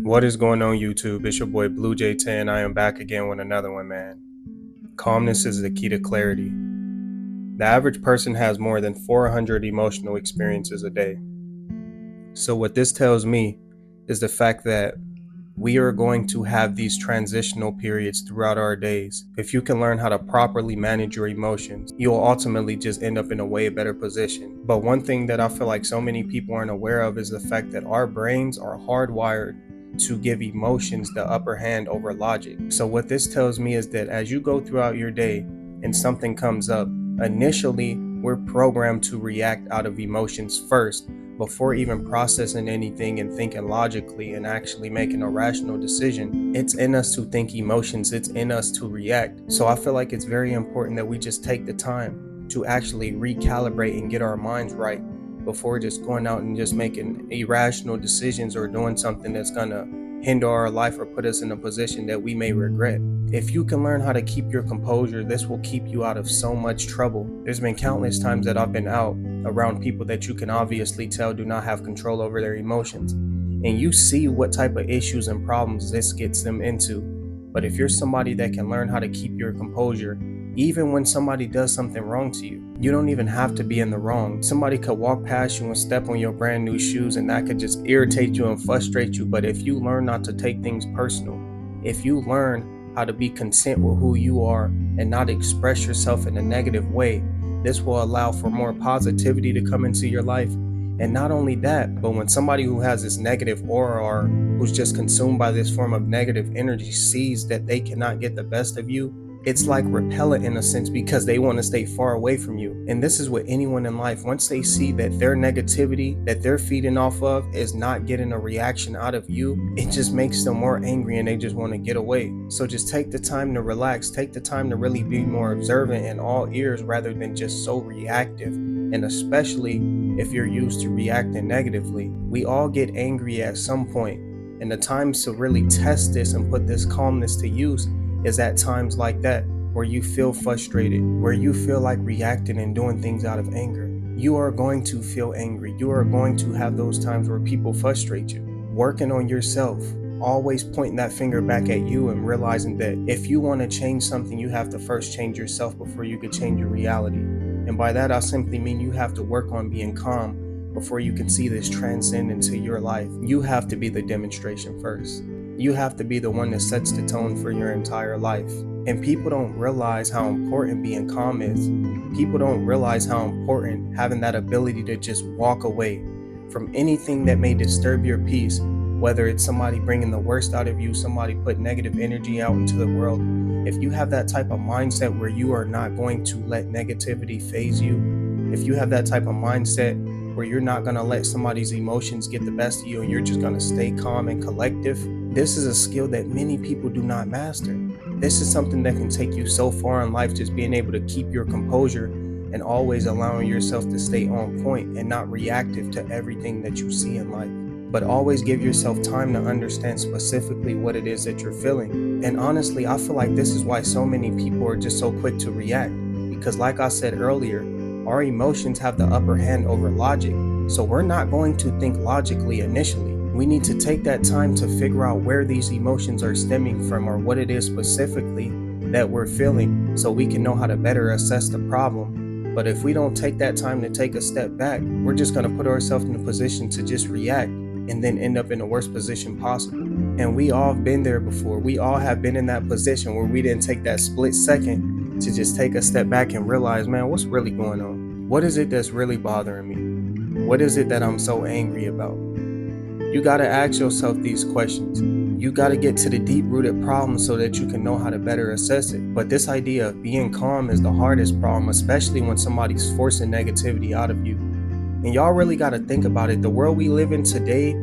What is going on, YouTube? It's your boy Blue J10. I am back again with another one, man. Calmness is the key to clarity. The average person has more than 400 emotional experiences a day. So what this tells me is the fact that we are going to have these transitional periods throughout our days. If you can learn how to properly manage your emotions, you'll ultimately just end up in a way better position. But one thing that I feel like so many people aren't aware of is the fact that our brains are hardwired to give emotions the upper hand over logic. So what this tells me is that as you go throughout your day and something comes up, initially we're programmed to react out of emotions first before even processing anything and thinking logically and actually making a rational decision. It's in us to think emotions, it's in us to react. So I feel like it's very important that we just take the time to actually recalibrate and get our minds right before just going out and just making irrational decisions or doing something that's gonna hinder our life or put us in a position that we may regret. If you can learn how to keep your composure, this will keep you out of so much trouble. There's been countless times that I've been out around people that you can obviously tell do not have control over their emotions. And you see what type of issues and problems this gets them into. But if you're somebody that can learn how to keep your composure, even when somebody does something wrong to you, you don't even have to be in the wrong. Somebody could walk past you and step on your brand new shoes, and that could just irritate you and frustrate you. But if you learn not to take things personal, if you learn how to be content with who you are and not express yourself in a negative way, this will allow for more positivity to come into your life. And not only that, but when somebody who has this negative aura or who's just consumed by this form of negative energy sees that they cannot get the best of you, it's like repellent in a sense because they want to stay far away from you. And this is with anyone in life. Once they see that their negativity that they're feeding off of is not getting a reaction out of you, it just makes them more angry and they just want to get away. So just take the time to relax. Take the time to really be more observant and all ears rather than just so reactive. And especially if you're used to reacting negatively. We all get angry at some point. And the times to really test this and put this calmness to use is at times like that where you feel frustrated, where you feel like reacting and doing things out of anger. You are going to feel angry. You are going to have those times where people frustrate you. Working on yourself, always pointing that finger back at you and realizing that if you want to change something, you have to first change yourself before you can change your reality. And by that, I simply mean you have to work on being calm before you can see this transcend into your life. You have to be the demonstration first. You have to be the one that sets the tone for your entire life. And people don't realize how important being calm is. People don't realize how important having that ability to just walk away from anything that may disturb your peace, whether it's somebody bringing the worst out of you, somebody put negative energy out into the world. If you have that type of mindset where you are not going to let negativity phase you, if you have that type of mindset where you're not going to let somebody's emotions get the best of you and you're just going to stay calm and collective, this is a skill that many people do not master. This is something that can take you so far in life, just being able to keep your composure and always allowing yourself to stay on point and not reactive to everything that you see in life. But always give yourself time to understand specifically what it is that you're feeling. And honestly, I feel like this is why so many people are just so quick to react. Because like I said earlier, our emotions have the upper hand over logic. So we're not going to think logically initially. We need to take that time to figure out where these emotions are stemming from or what it is specifically that we're feeling so we can know how to better assess the problem. But if we don't take that time to take a step back, we're just going to put ourselves in a position to just react and then end up in the worst position possible. And we all have been there before. We all have been in that position where we didn't take that split second to just take a step back and realize, man, what's really going on? What is it that's really bothering me? What is it that I'm so angry about? You got to ask yourself these questions. You got to get to the deep-rooted problem so that you can know how to better assess it. But this idea of being calm is the hardest problem, especially when somebody's forcing negativity out of you. And y'all really got to think about it. The world we live in today,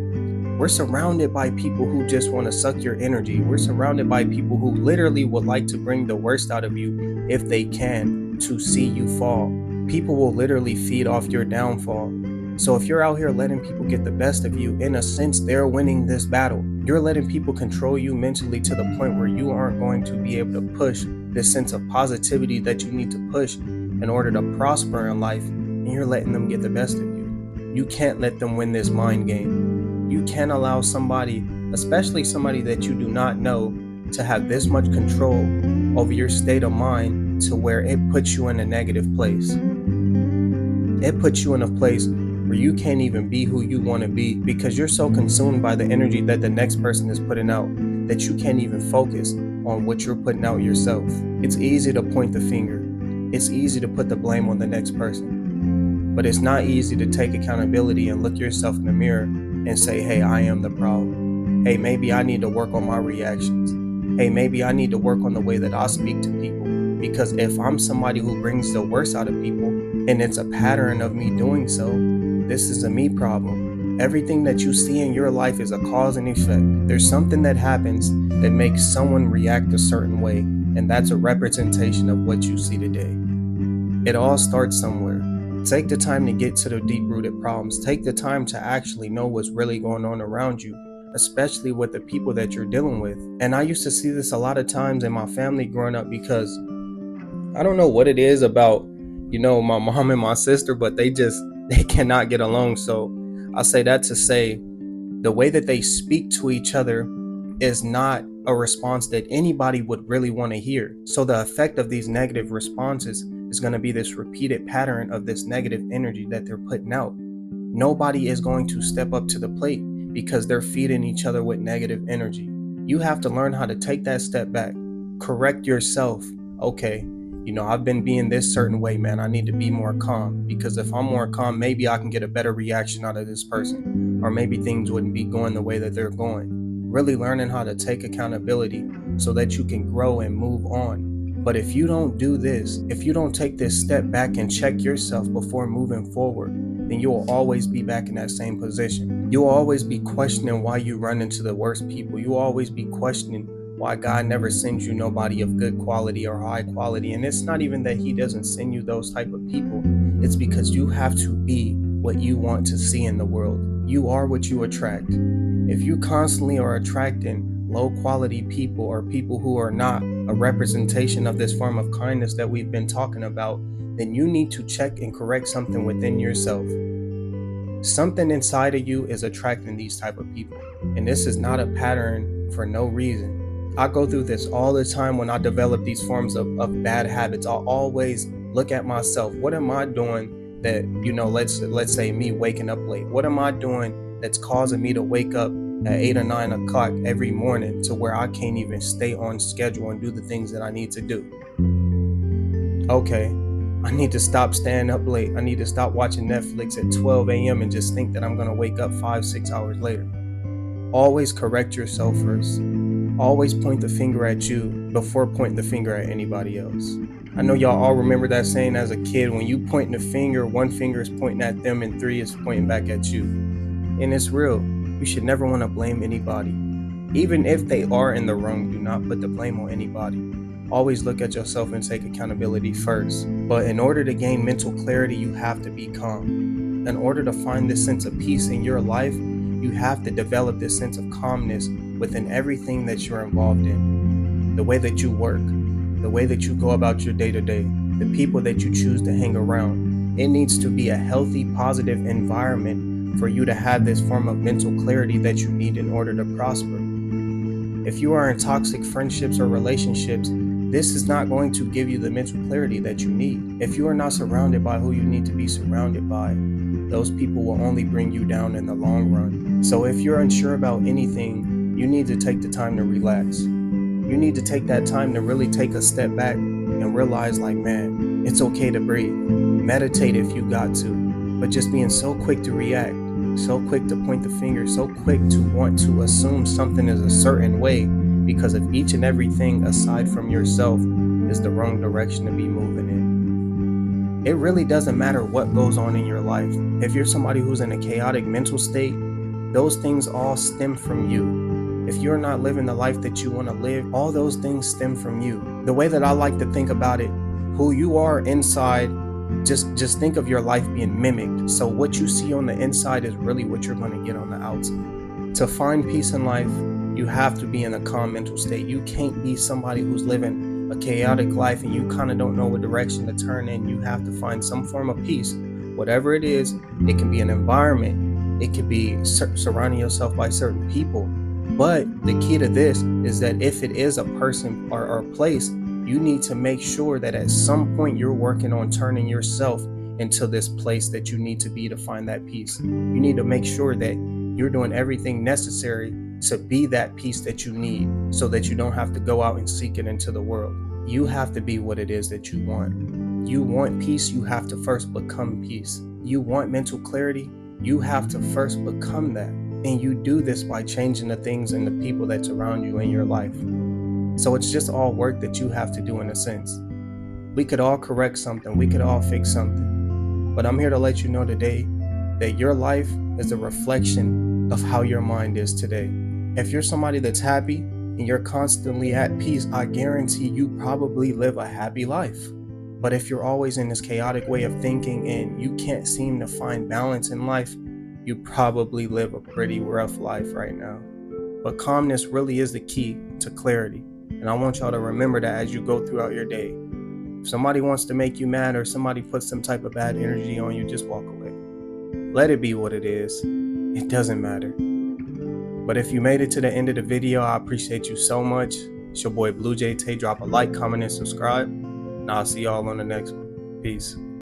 we're surrounded by people who just want to suck your energy. We're surrounded by people who literally would like to bring the worst out of you if they can to see you fall. People will literally feed off your downfall. So if you're out here letting people get the best of you, in a sense, they're winning this battle. You're letting people control you mentally to the point where you aren't going to be able to push this sense of positivity that you need to push in order to prosper in life. And you're letting them get the best of you. You can't let them win this mind game. You can't allow somebody especially somebody that you do not know, to have this much control over your state of mind to where it puts you in a negative place. It puts you in a place where you can't even be who you want to be because you're so consumed by the energy that the next person is putting out that you can't even focus on what you're putting out yourself. It's easy to point the finger. It's easy to put the blame on the next person. But it's not easy to take accountability and look yourself in the mirror and say, hey, I am the problem. Hey, maybe I need to work on my reactions. Hey, maybe I need to work on the way that I speak to people. Because if I'm somebody who brings the worst out of people, and it's a pattern of me doing so, this is a me problem. Everything that you see in your life is a cause and effect. There's something that happens that makes someone react a certain way, and that's a representation of what you see today. It all starts somewhere. Take the time to get to the deep-rooted problems. Take the time to actually know what's really going on around you, especially with the people that you're dealing with. And I used to see this a lot of times in my family growing up because I don't know what it is about, my mom and my sister, but they cannot get along. So I say that to say the way that they speak to each other is not a response that anybody would really want to hear. So the effect of these negative responses is going to be this repeated pattern of this negative energy that they're putting out. Nobody is going to step up to the plate because they're feeding each other with negative energy. You have to learn how to take that step back, correct yourself. Okay, I've been being this certain way, man. I need to be more calm, because if I'm more calm, maybe I can get a better reaction out of this person, or maybe things wouldn't be going the way that they're going. Really learning how to take accountability so that you can grow and move on. But if you don't do this, if you don't take this step back and check yourself before moving forward, then you will always be back in that same position. You'll always be questioning why you run into the worst people. You'll always be questioning why God never sends you nobody of good quality or high quality. And it's not even that he doesn't send you those type of people. It's because you have to be what you want to see in the world. You are what you attract. If you constantly are attracting low quality people or people who are not a representation of this form of kindness that we've been talking about, then you need to check and correct something within yourself. Something inside of you is attracting these type of people. And this is not a pattern for no reason. I go through this all the time when I develop these forms of bad habits. I'll always look at myself. What am I doing that, let's say me waking up late? What am I doing that's causing me to wake up at 8 or 9 o'clock every morning to where I can't even stay on schedule and do the things that I need to do? Okay, I need to stop staying up late. I need to stop watching Netflix at 12 a.m. and just think that I'm going to wake up 5-6 hours later. Always correct yourself first. Always point the finger at you before pointing the finger at anybody else. I know y'all all remember that saying as a kid, when you point the finger, one finger is pointing at them and 3 is pointing back at you. And it's real. You should never want to blame anybody. Even if they are in the wrong, do not put the blame on anybody. Always look at yourself and take accountability first. But in order to gain mental clarity, you have to be calm. In order to find this sense of peace in your life, you have to develop this sense of calmness within everything that you're involved in. The way that you work, the way that you go about your day-to-day, the people that you choose to hang around. It needs to be a healthy, positive environment for you to have this form of mental clarity that you need in order to prosper. If you are in toxic friendships or relationships, this is not going to give you the mental clarity that you need. If you are not surrounded by who you need to be surrounded by, those people will only bring you down in the long run. So if you're unsure about anything, you need to take the time to relax. You need to take that time to really take a step back and realize, man, it's okay to breathe. Meditate if you got to, but just being so quick to react, so quick to point the finger, so quick to want to assume something is a certain way because of each and everything aside from yourself is the wrong direction to be moving in. It really doesn't matter what goes on in your life. If you're somebody who's in a chaotic mental state, those things all stem from you. If you're not living the life that you want to live, all those things stem from you. The way that I like to think about it, who you are inside, just think of your life being mimicked. So what you see on the inside is really what you're going to get on the outside. To find peace in life, you have to be in a calm mental state. You can't be somebody who's living a chaotic life and you kind of don't know what direction to turn in. You have to find some form of peace. Whatever it can be an environment. It could be surrounding yourself by certain people. But the key to this is that if it is a person or a place, you need to make sure that at some point you're working on turning yourself into this place that you need to be to find that peace. You need to make sure that you're doing everything necessary to be that peace that you need so that you don't have to go out and seek it into the world. You have to be what it is that you want. You want peace, you have to first become peace. You want mental clarity, you have to first become that. And you do this by changing the things and the people that surround you in your life. So it's just all work that you have to do in a sense. We could all correct something, we could all fix something. But I'm here to let you know today that your life is a reflection of how your mind is today. If you're somebody that's happy and you're constantly at peace, I guarantee you probably live a happy life. But if you're always in this chaotic way of thinking and you can't seem to find balance in life, you probably live a pretty rough life right now. But calmness really is the key to clarity. And I want y'all to remember that as you go throughout your day. If somebody wants to make you mad or somebody puts some type of bad energy on you, just walk away. Let it be what it is. It doesn't matter. But if you made it to the end of the video, I appreciate you so much. It's your boy Blue Jay Tay. Drop a like, comment, and subscribe. And I'll see y'all on the next one. Peace.